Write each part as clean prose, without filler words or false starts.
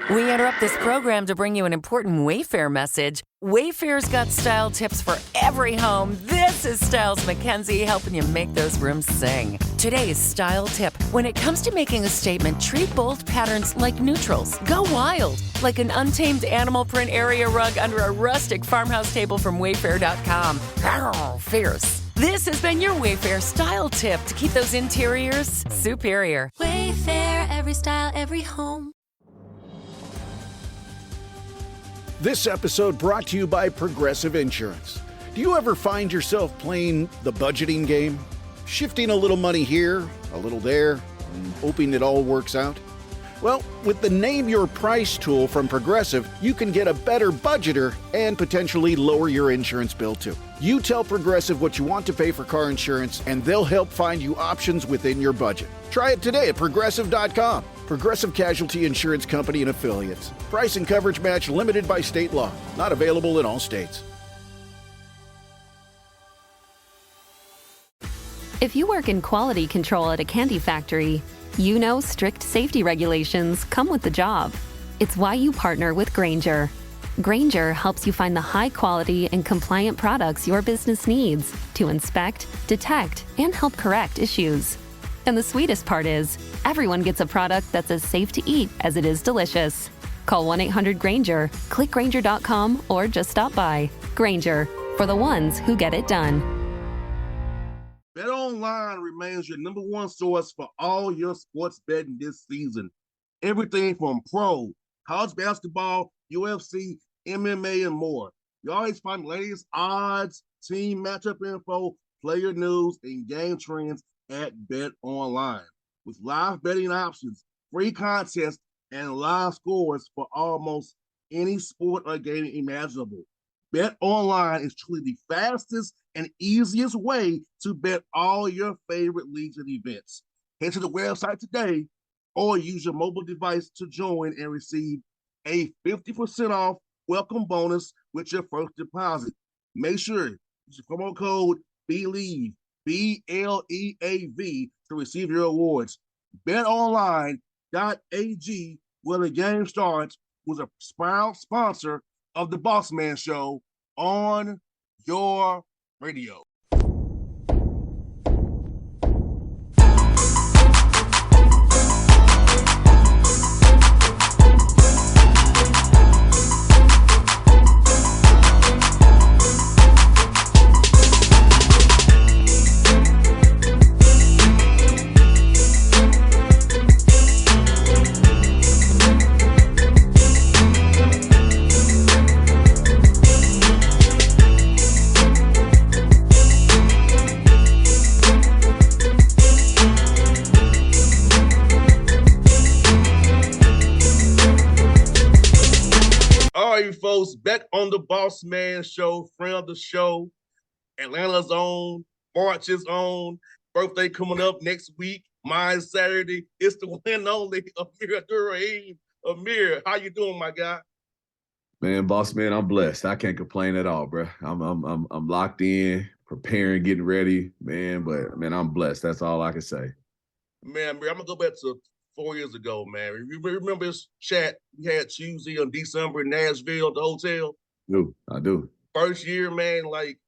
We interrupt this program to bring you an important Wayfair message. Wayfair's got style tips for every home. This is Styles McKenzie helping you make those rooms sing. Today's style tip. When it comes to making a statement, treat bold patterns like neutrals. Go wild, like an untamed animal print area rug under a rustic farmhouse table from Wayfair.com. Arr, fierce. This has been your Wayfair style tip to keep those interiors superior. Wayfair, every style, every home. This episode brought to you by Progressive Insurance. Do you ever find yourself playing the budgeting game? Shifting a little money here, a little there, and hoping it all works out? Well, with the Name Your Price tool from Progressive, you can get a better budgeter and potentially lower your insurance bill too. You tell Progressive what you want to pay for car insurance, and they'll help find you options within your budget. Try it today at Progressive.com. Progressive Casualty Insurance Company and Affiliates. Price and coverage match limited by state law. Not available in all states. If you work in quality control at a candy factory, you know strict safety regulations come with the job. It's why you partner with Grainger. Grainger helps you find the high quality and compliant products your business needs to inspect, detect, and help correct issues. And the sweetest part is, everyone gets a product that's as safe to eat as it is delicious. Call 1-800-GRAINGER, click Grainger.com, or just stop by. Grainger, for the ones who get it done. BetOnline remains your number one source for all your sports betting this season. Everything from pro, college basketball, UFC, MMA, and more. You always find the latest odds, team matchup info, player news, and game trends at BetOnline. With live betting options, free contests, and live scores for almost any sport or game imaginable. BetOnline is truly the fastest and easiest way to bet all your favorite leagues and events. Head to the website today or use your mobile device to join and receive a 50% off welcome bonus with your first deposit. Make sure you use the promo code BELIEVE, BLEAV, to receive your awards. BetOnline.ag, where the game starts, was a proud sponsor of the Bossman Show on your radio. Folks, back on the Bossman Show, friend of the show, Atlanta's own, March's own, birthday coming up next week, mine Saturday. It's the one and only Amir Abdur-Rahim. Amir, how you doing, my guy? Man, Bossman, I'm blessed. I can't complain at all, bro. I'm locked in, preparing, getting ready, man. But man, I'm blessed. That's all I can say. Man, Amir, I'm gonna go back to 4 years ago, man. You remember this chat we had Tuesday on December in Nashville at the hotel? I do. First year, man, like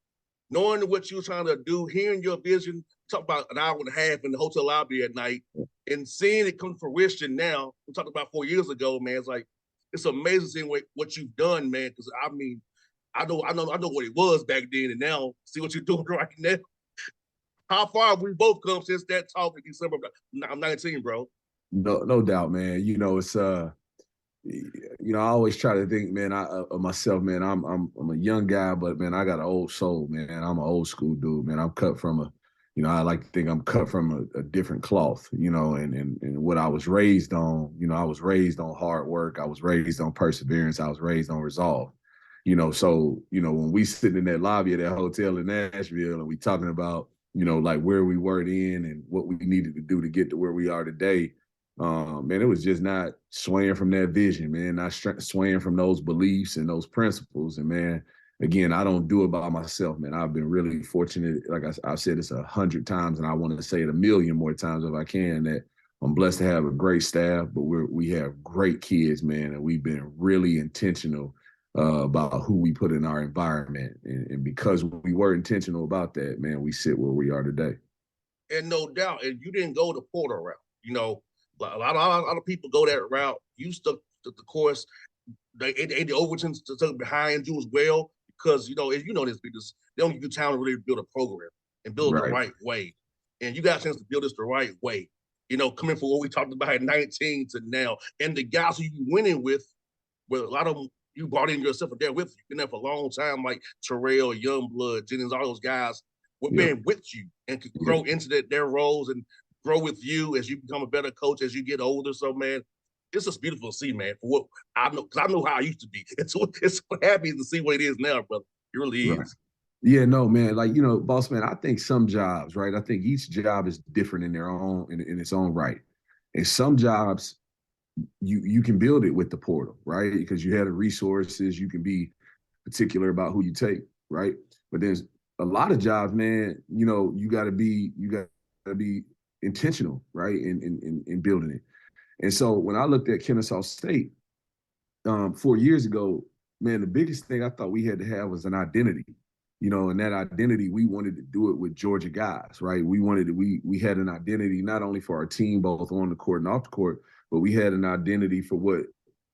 knowing what you were trying to do, hearing your vision, talk about an hour and a half in the hotel lobby at night, and seeing it come to fruition now. We talked about 4 years ago, man. It's like it's amazing seeing what you've done, man. Because I mean, I know what it was back then, and now see what you're doing right now. How far have we both come since that talk in December? I'm 19, bro. No doubt, man. You know, it's I always try to think, man, of myself, man. I'm a young guy, but man, I got an old soul, man. I'm an old school dude, man. I'm cut from I like to think I'm cut from a different cloth, and what I was raised on. I was raised on hard work. I was raised on perseverance. I was raised on resolve. So when we sitting in that lobby of that hotel in Nashville and we talking about, like where we were then and what we needed to do to get to where we are today. Man, it was just not swaying from that vision, man, not swaying from those beliefs and those principles. And man, again, I don't do it by myself, man. I've been really fortunate. Like I've said this 100 times, and I want to say it 1,000,000 more times if I can, that I'm blessed to have a great staff, but we have great kids, man, and we've been really intentional about who we put in our environment. And because we were intentional about that, man, we sit where we are today. And no doubt, and you didn't go the Porter route. You know, a lot of people go that route. You stuck to the course. The Overton stuck behind you as well because, you know, as you know this, because they don't give you time to really build a program and build it the right way. And you got a chance to build this the right way. You know, coming from what we talked about at 19 to now. And the guys who you winning with, well, a lot of them you brought in yourself and they're with you. Been there for a long time, like Terrell, Youngblood, Jennings, all those guys were being with you and could grow into their roles and grow with you as you become a better coach as you get older. So, man, it's just beautiful to see, man, for what I know, because I know how I used to be. It's so happy to see what it is now, brother. It really is. Yeah, no, man. Like, you know, Bossman, I think some jobs, right? I think each job is different in their own, in its own right. And some jobs, you can build it with the portal, right? Because you have the resources, you can be particular about who you take, right? But there's a lot of jobs, man, you know, you gotta be intentional, right? In building it. And so when I looked at Kennesaw State 4 years ago, man, the biggest thing I thought we had to have was an identity. You know, and that identity, we wanted to do it with Georgia guys, right? We had an identity not only for our team, both on the court and off the court, but we had an identity for what,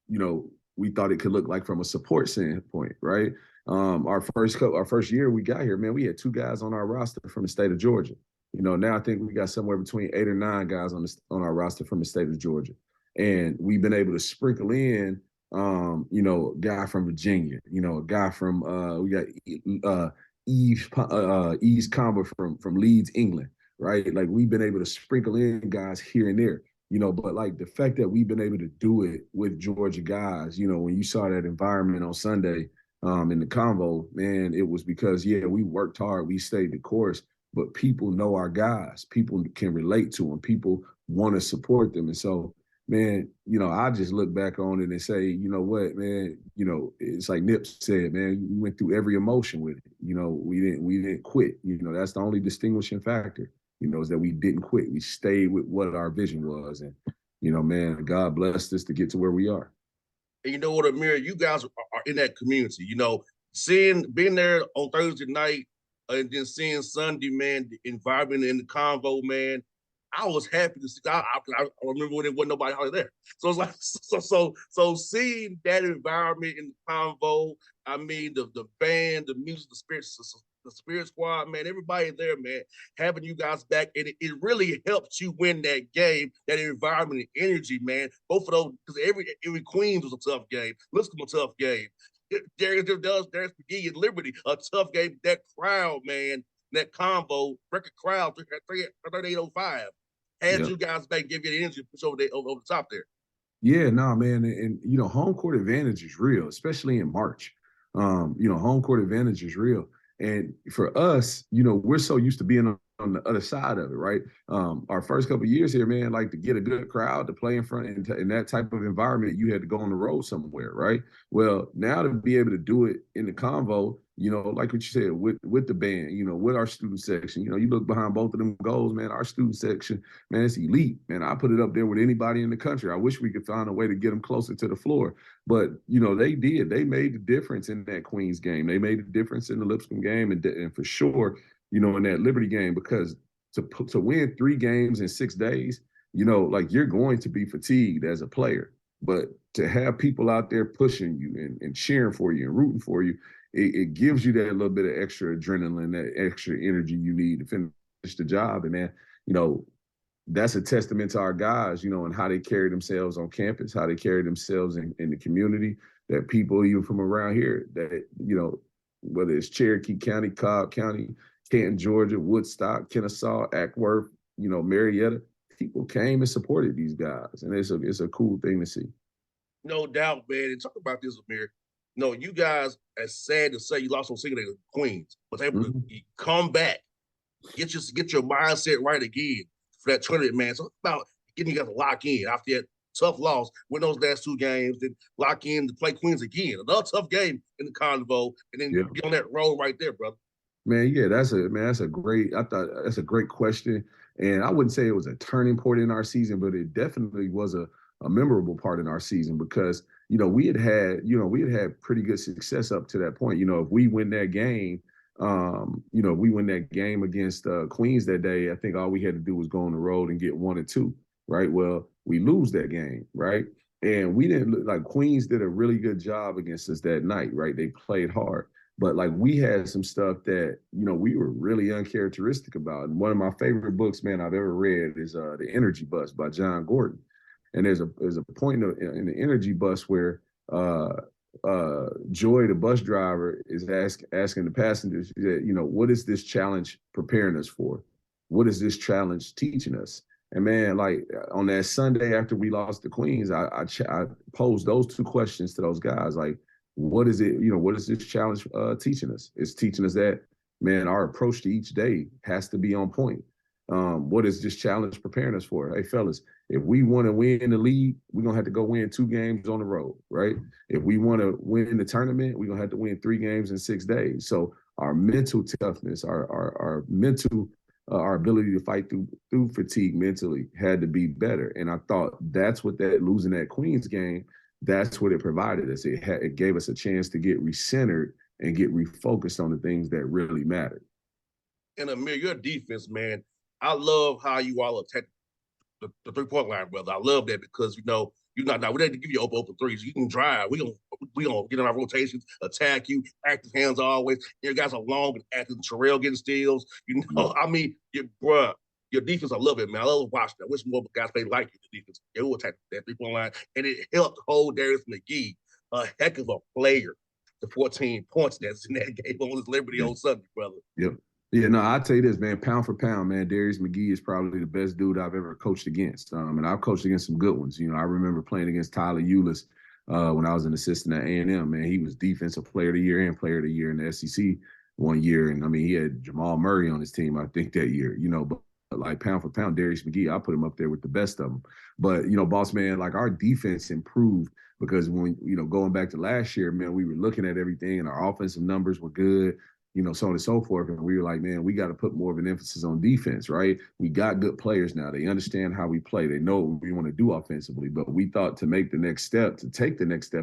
you know, we thought it could look like from a support standpoint, right? Our first year we got here, man, we had 2 guys on our roster from the state of Georgia. You know, now I think we got somewhere between 8 or 9 guys on our roster from the state of Georgia, and we've been able to sprinkle in. You know, a guy from Virginia, you know, a guy from we got Eves Combo from Leeds, England, right? Like we've been able to sprinkle in guys here and there, you know, but like the fact that we've been able to do it with Georgia guys, you know, when you saw that environment on Sunday in the convo, man, it was because, yeah, we worked hard, we stayed the course, but people know our guys, people can relate to them, people want to support them. And so, man, you know, I just look back on it and say, you know what, man, you know, it's like Nip said, man, we went through every emotion with it. You know, we didn't quit. You know, that's the only distinguishing factor, you know, is that we didn't quit. We stayed with what our vision was. And, you know, man, God blessed us to get to where we are. And you know what, Amir, you guys are in that community, you know, being there on Thursday night and then seeing Sunday, man, the environment in the convo, man, I was happy to see. I remember when there wasn't nobody out there, so it's like so seeing that environment in the convo. I mean, the band, the music, the spirit squad, man, everybody there, man, having you guys back, and it really helped you win that game. That environment and energy, man. Both of those, because every Queens was a tough game. Lipscomb a tough game. Darius McGee and Liberty a tough game. That crowd, man. That convo, record crowd, 3805. Had you guys back, give you the energy to push over the top there. Yeah, no, man. And, you know, home court advantage is real, especially in March. You know, home court advantage is real. And for us, you know, we're so used to being on the other side of it, right? Our first couple of years here, man, like to get a good crowd to play in front in that type of environment, you had to go on the road somewhere, right? Well, now to be able to do it in the convo, you know, like what you said, with the band, you know, with our student section, you know, you look behind both of them goals, man, our student section, man, it's elite, man. I put it up there with anybody in the country. I wish we could find a way to get them closer to the floor. But, you know, they did. They made the difference in that Queens game. They made the difference in the Lipscomb game. And for sure, you know, in that Liberty game, because to win 3 games in 6 days, you know, like you're going to be fatigued as a player. But to have people out there pushing you and cheering for you and rooting for you, it gives you that little bit of extra adrenaline, that extra energy you need to finish the job. And man, you know, that's a testament to our guys, you know, and how they carry themselves on campus, how they carry themselves in the community, that people even from around here that, you know, whether it's Cherokee County, Cobb County, Canton, Georgia, Woodstock, Kennesaw, Ackworth, you know, Marietta, people came and supported these guys. And it's a cool thing to see. No doubt, man. And talk about this, Amir. No, you guys, as sad to say, you lost on single day to Queens, but able to come back, get your mindset right again for that tournament, man. So it's about getting you guys to lock in after that tough loss, win those last 2 games, then lock in to play Queens again. Another tough game in the Convo, and then get on that road right there, brother. Man, yeah, that's a great question. And I wouldn't say it was a turning point in our season, but it definitely was a memorable part in our season because, we had had pretty good success up to that point. If we win that game, we win that game against Queens that day, I think all we had to do was go on the road and get 1 or 2, right? Well, we lose that game, right? And we didn't look like Queens did a really good job against us that night, right? They played hard. But like we had some stuff that, we were really uncharacteristic about. And one of my favorite books, man, I've ever read is The Energy Bus by John Gordon. And there's a point in the Energy Bus where Joy, the bus driver, is asking the passengers, what is this challenge preparing us for? What is this challenge teaching us? And man, like on that Sunday after we lost to Queens, I posed those 2 questions to those guys. Like, what is it? What is this challenge teaching us? It's teaching us that, man, our approach to each day has to be on point. What is this challenge preparing us for? Hey, fellas, if we want to win the league, we're going to have to go win 2 games on the road, right? If we want to win the tournament, we're going to have to win 3 games in 6 days. So our mental toughness, our mental, our ability to fight through fatigue mentally had to be better. And I thought that's what that losing that Queens game, that's what it provided us. It gave us a chance to get recentered and get refocused on the things that really mattered. And Amir, your defense, man, I love how you all attack the 3-point line, brother. I love that because we don't have to give you open threes. You can drive. We gonna get in our rotations, attack you, active hands always. Your guys are long and active. Terrell getting steals. I mean, your defense, I love it, man. I love watching that. I wish more guys played like you, the defense. They will attack that 3-point line, and it helped hold Darius McGee, a heck of a player, to 14 points that's in that game on his Liberty on Sunday, brother. Yep. Yeah, no, I'll tell you this, man, pound for pound, man, Darius McGee is probably the best dude I've ever coached against. And I've coached against some good ones. I remember playing against Tyler Eulis when I was an assistant at A&M, man. He was defensive player of the year and player of the year in the SEC one year. And, I mean, he had Jamal Murray on his team, I think, that year, but like pound for pound, Darius McGee, I put him up there with the best of them. But, Bossman, like our defense improved because when, going back to last year, man, we were looking at everything and our offensive numbers were good. So on and so forth. And we were like, man, we got to put more of an emphasis on defense, right? We got good players now. They understand how we play. They know what we want to do offensively. But we thought to take the next step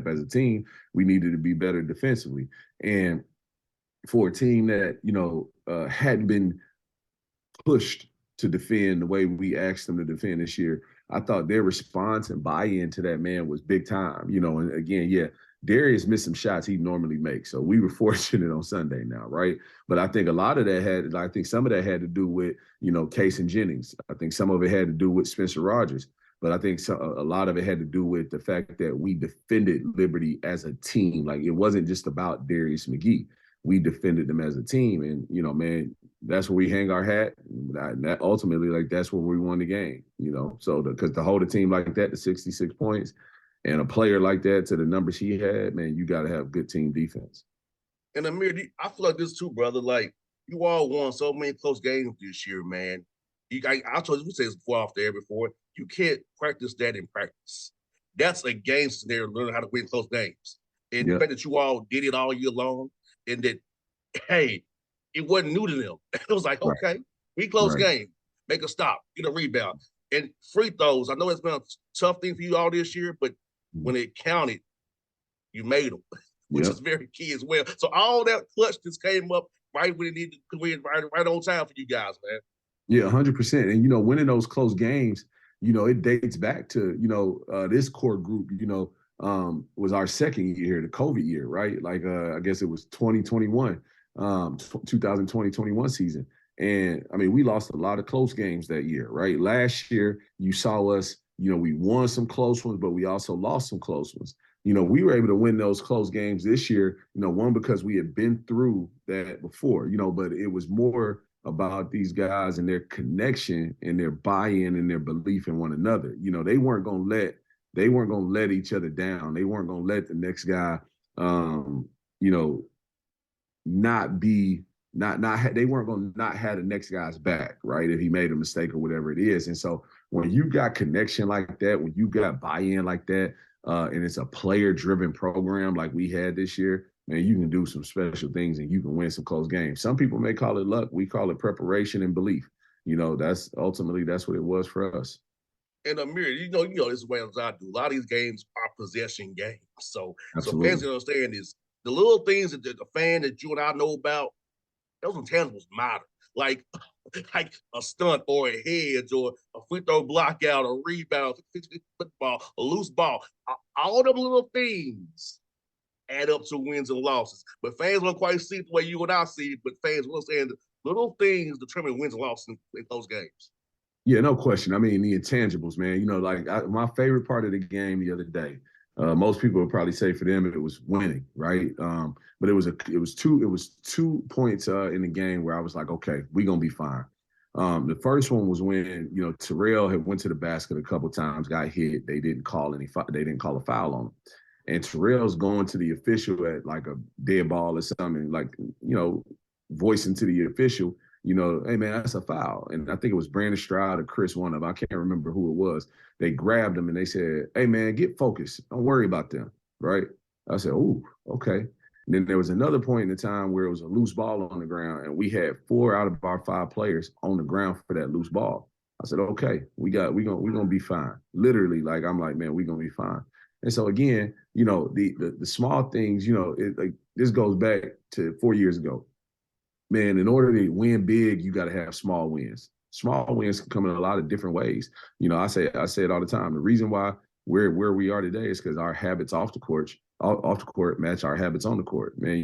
as a team, we needed to be better defensively. And for a team that, hadn't been pushed to defend the way we asked them to defend this year, I thought their response and buy-in to that, man, was big time. And again, yeah, Darius missed some shots he'd normally make. So we were fortunate on Sunday now, right? But I think a lot of that some of that had to do with, Case and Jennings. I think some of it had to do with Spencer Rogers. But I think a lot of it had to do with the fact that we defended Liberty as a team. Like, it wasn't just about Darius McGee. We defended them as a team. And, man, that's where we hang our hat. That ultimately, like, that's where we won the game, So because to hold a team like that to 66 points, and a player like that to the numbers he had, man, you got to have good team defense. And Amir, I feel like this too, brother. Like, you all won so many close games this year, man. I told you, we said this before off the air before, you can't practice that in practice. That's a game scenario, learning how to win close games. And the fact that you all did it all year long, and that, hey, it wasn't new to them. It was like, okay, we close game, make a stop, get a rebound. And free throws, I know it's been a tough thing for you all this year, but when it counted, you made them, which is very key as well. So all that clutch just came up right when it needed to win, right on time for you guys, man. Yeah, 100%. And, winning those close games, it dates back to, this core group, was our second year, the COVID year, right? Like, I guess it was 2021 season. And, I mean, we lost a lot of close games that year, right? Last year, you saw us, we won some close ones, but we also lost some close ones. We were able to win those close games this year, one, because we had been through that before, but it was more about these guys and their connection and their buy-in and their belief in one another. They weren't going to let each other down. They weren't going to let the next guy, they weren't going to not have the next guy's back, right? If he made a mistake or whatever it is. And so when you got connection like that, when you got buy-in like that, and it's a player-driven program like we had this year, man, you can do some special things and you can win some close games. Some people may call it luck. We call it preparation and belief. That's ultimately that's what it was for us. And Amir, you know this as well as I do. A lot of these games are possession games. So fans Absolutely. can understand is the little things that the fan that you and I know about, those intangibles matter. Like like a stunt or a hedge or a free throw block out, a rebound, football, a loose ball. All them little things add up to wins and losses. But fans don't quite see it the way you and I see it, but fans will understand little things determine wins and losses in those games. Yeah, no question. I mean, the intangibles, man. My favorite part of the game the other day. Most people would probably say for them it was winning, right? But it was 2 points in the game where I was like, okay, we're gonna be fine. The first one was when Terrell had went to the basket a couple times, got hit. They didn't call a foul on him, and Terrell's going to the official at like a dead ball or something, like voicing to the official, hey man, that's a foul. And I think it was Brandon Stroud or Chris, one of them. I can't remember who it was. They grabbed him and they said, hey man, get focused. Don't worry about them. Right. I said, oh, okay. And then there was another point in the time where it was a loose ball on the ground, and we had 4 out of our 5 players on the ground for that loose ball. I said, okay, we're gonna be fine. Literally, like I'm like, man, we're gonna be fine. And so again, the small things, this goes back to 4 years ago. Man, in order to win big, you got to have small wins. Small wins can come in a lot of different ways. I say it all the time. The reason why we're where we are today is because our habits off the court match our habits on the court. Man,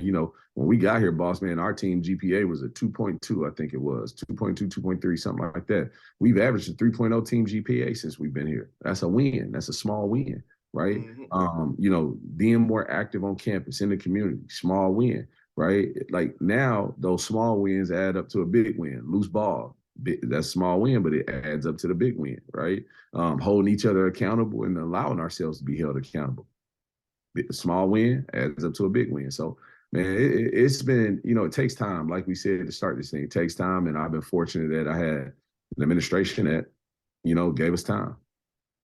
when we got here, Bossman, our team GPA was a 2.2, I think it was 2.2, 2.3, something like that. We've averaged a 3.0 team GPA since we've been here. That's a win. That's a small win, right? Mm-hmm. Being more active on campus in the community, small win. Right? Like now, those small wins add up to a big win. Loose ball, that's small win, but it adds up to the big win, right? Holding each other accountable and allowing ourselves to be held accountable. A small win adds up to a big win. So, man, it's been, it takes time. Like we said to start this thing, it takes time. And I've been fortunate that I had an administration that, gave us time.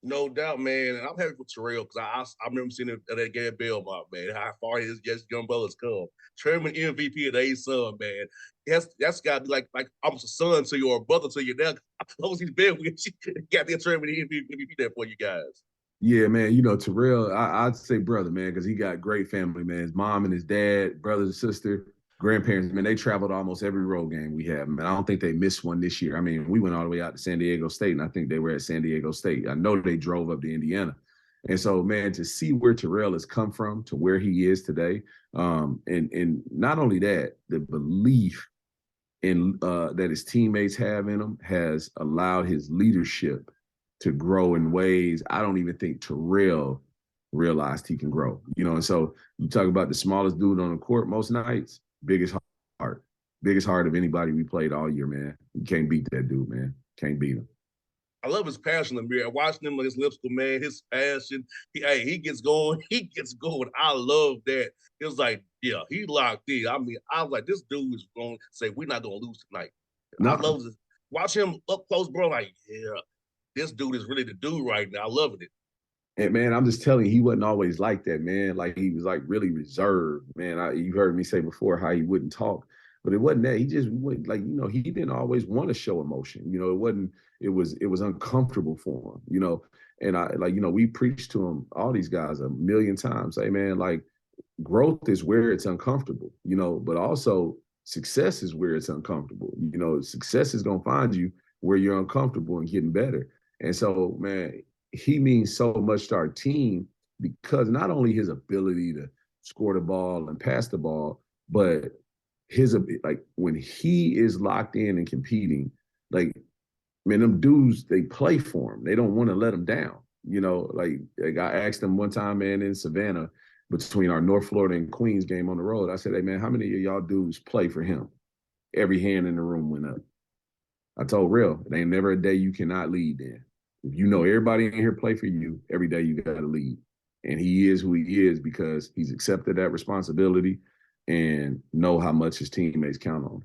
No doubt, man. And I'm happy for Terrell because I remember seeing it at that game Belmont, man, how far his young brothers come. Chairman MVP of the A-Sun, man. That's got to be like almost a son to you or a brother to you now. Those he's been with you. Got the Chairman MVP there for you guys. Yeah, man. Terrell, I'd say brother, man, because he got great family, man. His mom and his dad, brother and sister, grandparents, man, they traveled almost every road game we have, man. I don't think they missed one this year. I mean, we went all the way out to San Diego State, and I think they were at San Diego State. I know they drove up to Indiana. And so, man, to see where Terrell has come from to where he is today, and not only that, the belief in that his teammates have in him has allowed his leadership to grow in ways I don't even think Terrell realized he can grow. And so you talk about the smallest dude on the court most nights, biggest heart of anybody we played all year, man. You can't beat that dude, man. Can't beat him. I love his passion, Amir. Watching him like his Lipscomb, man, his passion. He gets going. He gets going. I love that. It was like, yeah, he locked in. I mean, I was like, this dude is going to say, we're not going to lose tonight. No. I love this. Watch him up close, bro. Like, yeah, this dude is really the dude right now. I loving it. And man, I'm just telling you, he wasn't always like that, man. Like he was like really reserved, man. You heard me say before how he wouldn't talk, but it wasn't that. He just wouldn't, like, he didn't always want to show emotion. It was uncomfortable for him, And we preached to him, all these guys, a million times. Hey man, like growth is where it's uncomfortable, but also success is where it's uncomfortable. Success is gonna find you where you're uncomfortable and getting better. And so, man, he means so much to our team because not only his ability to score the ball and pass the ball, but his, like, when he is locked in and competing, like, man, them dudes, they play for him. They don't want to let him down. Like I asked him one time, man, in Savannah, between our North Florida and Queens game on the road, I said, hey, man, how many of y'all dudes play for him? Every hand in the room went up. I told Real, it ain't never a day you cannot lead then. If everybody in here play for you, every day you got to lead. And he is who he is because he's accepted that responsibility and know how much his teammates count on him.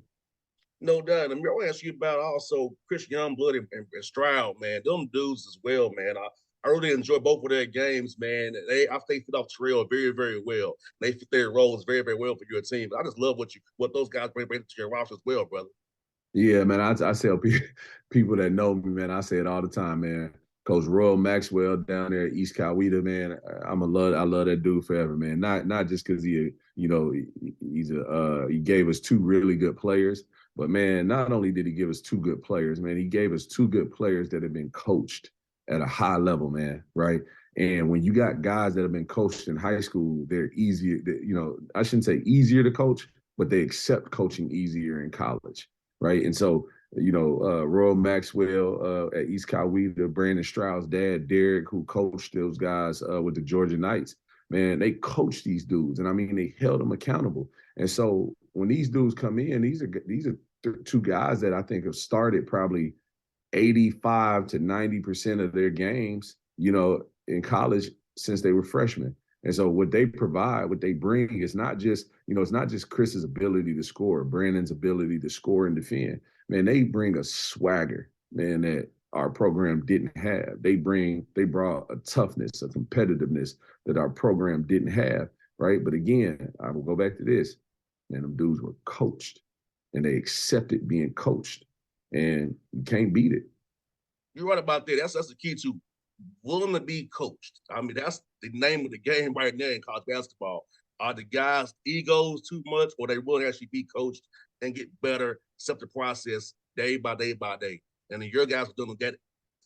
No doubt. And I want to ask you about also Chris Youngblood and Stroud, man. Them dudes as well, man. I really enjoy both of their games, man. I think fit off Terrell very, very well. They fit their roles very, very well for your team. I just love what those guys bring to your roster as well, brother. Yeah, man. I tell people that know me, man. I say it all the time, man. Coach Royal Maxwell down there at East Coweta, man. I love that dude forever, man. Not just because he gave us two really good players, but man, not only did he give us two good players, man, he gave us two good players that have been coached at a high level, man. Right. And when you got guys that have been coached in high school, they're easier. I shouldn't say easier to coach, but they accept coaching easier in college, right? And so, Royal Maxwell at East Coweta, Brandon Stroud's dad, Derek, who coached those guys with the Georgia Knights, man, they coached these dudes, and I mean, they held them accountable. And so when these dudes come in, these are two guys that I think have started probably 85 to 90% of their games, in college since they were freshmen. And so what they provide, what they bring is not just, it's not just Chris's ability to score, Brandon's ability to score and defend. Man, they bring a swagger, man, that our program didn't have. They brought a toughness, a competitiveness that our program didn't have, right? But again, I will go back to this. Man, them dudes were coached, and they accepted being coached, and you can't beat it. You're right about that. That's the key to willing to be coached. I mean, that's the name of the game right now in college basketball. Are the guys' egos too much, or they will actually be coached and get better, accept the process day by day by day? And then your guys are going to get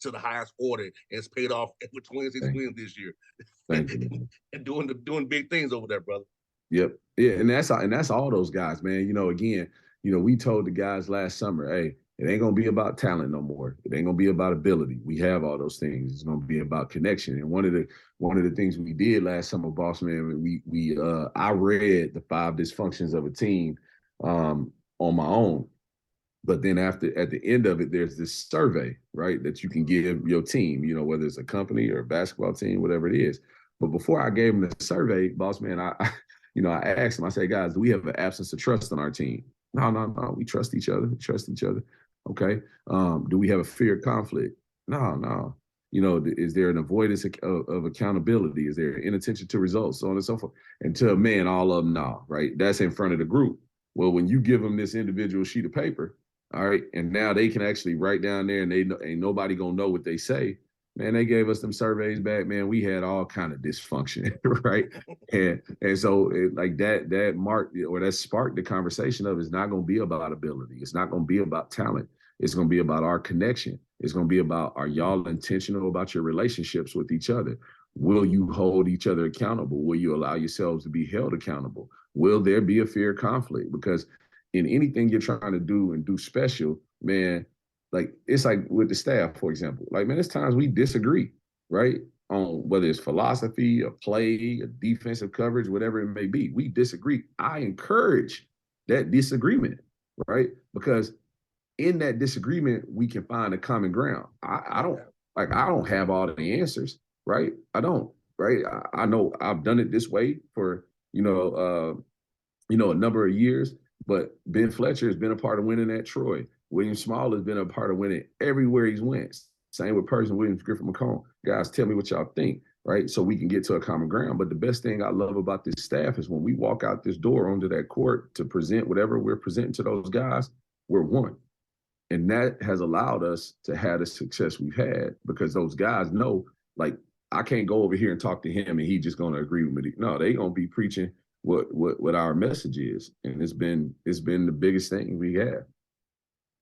to the highest order, and it's paid off with 26 wins this year. Thank you. And doing big things over there, brother. Yep. Yeah, and that's all those guys, man. Again, we told the guys last summer, hey, it ain't gonna be about talent no more. It ain't gonna be about ability. We have all those things. It's gonna be about connection. And one of the things we did last summer, Bossman, I read the 5 dysfunctions of a team on my own. But then at the end of it, there's this survey, right, that you can give your team, whether it's a company or a basketball team, whatever it is. But before I gave them the survey, Bossman, I asked them, I said, guys, do we have an absence of trust on our team? No. We trust each other. Okay. Do we have a fear of conflict? No. Is there an avoidance of accountability? Is there inattention to results? So on and so forth. And to a man, all of them, no, right? That's in front of the group. Well, when you give them this individual sheet of paper, all right, and now they can actually write down there and ain't nobody gonna know what they say. Man, they gave us them surveys back, man. We had all kind of dysfunction, right? And so that marked or that sparked the conversation of it's not going to be about ability. It's not going to be about talent. It's going to be about our connection. It's going to be about, are y'all intentional about your relationships with each other? Will you hold each other accountable? Will you allow yourselves to be held accountable? Will there be a fear of conflict? Because in anything you're trying to do and do special, man, like it's like with the staff, for example, like, man, there's times we disagree, right? On whether it's philosophy, a play, a defensive coverage, whatever it may be. We disagree. I encourage that disagreement, right? Because in that disagreement, we can find a common ground. I don't have all the answers, right? I don't, right? I know I've done it this way for, a number of years, but Ben Fletcher has been a part of winning at Troy. William Small has been a part of winning everywhere he's went. Same with Percy Williams, Griffin McComb. Guys, tell me what y'all think, right? So we can get to a common ground. But the best thing I love about this staff is when we walk out this door onto that court to present whatever we're presenting to those guys, we're one. And that has allowed us to have the success we've had because those guys know, like, I can't go over here and talk to him and he's just going to agree with me. No, they going to be preaching what our message is. And it's been the biggest thing we have.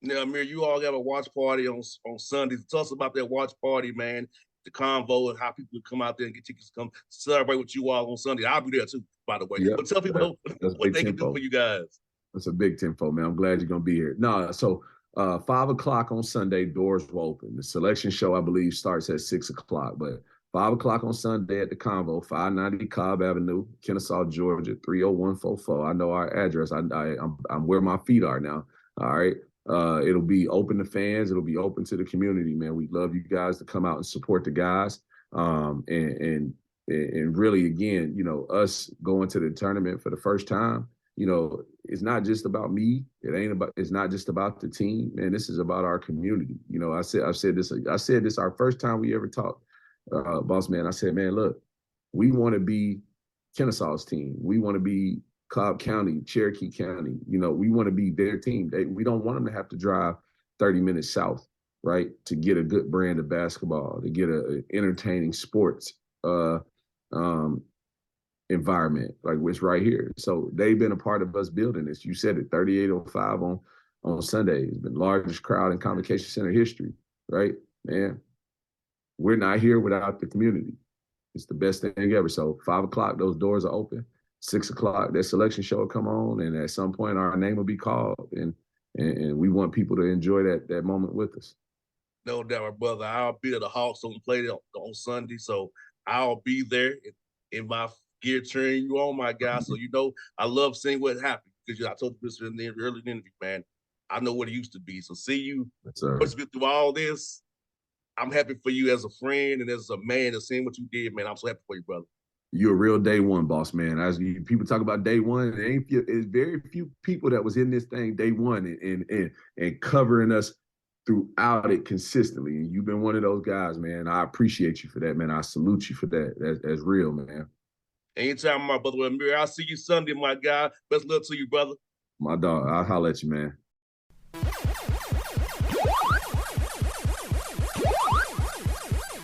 Now, Amir, you all got a watch party on Sundays. Tell us about that watch party, man, the convo, and how people come out there and get tickets to come celebrate with you all on Sunday. I'll be there too, by the way. Yep. But tell people what they can do for you guys. That's a big tempo, man. I'm glad you're going to be here. No, so 5 o'clock on Sunday, doors will open. The selection show, I believe, starts at 6 o'clock, but 5 o'clock on Sunday at the Convo, 590 Cobb Avenue, Kennesaw, Georgia, 30144. I know our address. I'm where my feet are now. All right. It'll be open to fans. It'll be open to the community, man. We'd love you guys to come out and support the guys. And really, again, us going to the tournament for the first time, it's not just about me. It's not just about the team, man. This is about our community. I said this our first time we ever talked, Bossman. I said, man, look, we want to be Kennesaw's team. We want to be Cobb County, Cherokee County. You know, we want to be their team. We don't want them to have to drive 30 minutes south, right, to get a good brand of basketball, to get a entertaining sports environment like what's right here. So they've been a part of us building this. You said it, 3805 on Sunday. It's been largest crowd in Convocation Center history, right? Man, we're not here without the community. It's the best thing ever. So 5 o'clock, those doors are open. 6 o'clock, that selection show will come on, and at some point our name will be called, and we want people to enjoy that moment with us. No doubt, my brother. I'll be at the Hawks on play on Sunday, so I'll be there in my gear cheering you on, my guy. So you know I love seeing what happened because I told you this in the early interview, man. I know what it used to be. So see you. Yes, sir. Once you get through all this, I'm happy for you as a friend and as a man to seeing what you did, man. I'm so happy for you, brother. You're a real day one, boss man. As people talk about day one, it's very few people that was in this thing day one and covering us throughout it consistently. And you've been one of those guys, man. I appreciate you for that, man. I salute you for that. That's real, man. Anytime, my brother Amir. I'll see you Sunday, my guy. Best luck to you, brother. My dog. I'll holler at you, man.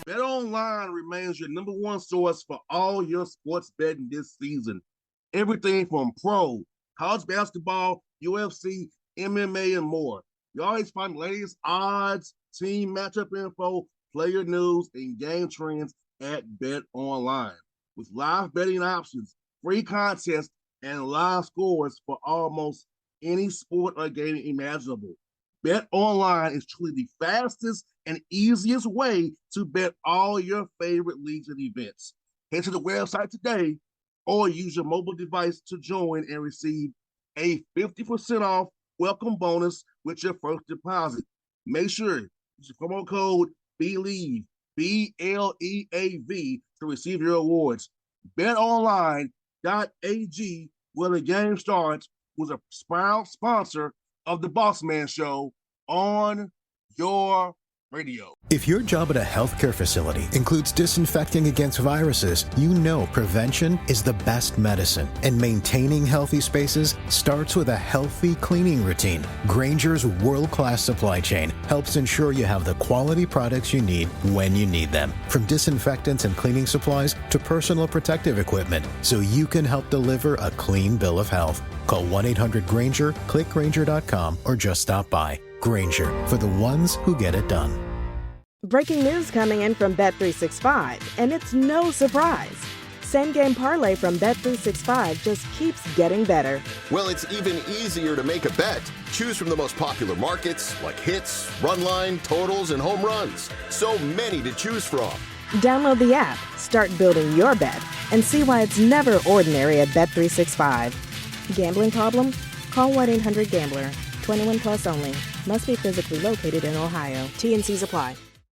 BetOnline remains your number one source for all your sports betting this season. Everything from pro, college basketball, UFC, MMA, and more. You always find the latest odds, team matchup info, player news, and game trends at BetOnline. With live betting options, free contests, and live scores for almost any sport or game imaginable. BetOnline is truly the fastest and easiest way to bet all your favorite leagues and events. Head to the website today or use your mobile device to join and receive a 50% off welcome bonus with your first deposit. Make sure you use the promo code BELIEVE, BLEAV, to receive your awards. BetOnline.ag, where the game starts, was a proud sponsor of the Bossman Show on your radio. If your job at a healthcare facility includes disinfecting against viruses, you know prevention is the best medicine. And maintaining healthy spaces starts with a healthy cleaning routine. Grainger's world-class supply chain helps ensure you have the quality products you need when you need them. From disinfectants and cleaning supplies to personal protective equipment, so you can help deliver a clean bill of health. Call 1-800-GRAINGER, click Grainger.com, or just stop by. Grainger, for the ones who get it done. Breaking news coming in from Bet365, and it's no surprise. Same Game Parlay from Bet365 just keeps getting better. Well, it's even easier to make a bet. Choose from the most popular markets like hits, run line, totals, and home runs. So many to choose from. Download the app, start building your bet, and see why it's never ordinary at Bet365. Gambling problem? Call 1-800-GAMBLER. 21 plus only. Must be physically located in Ohio. T&Cs apply.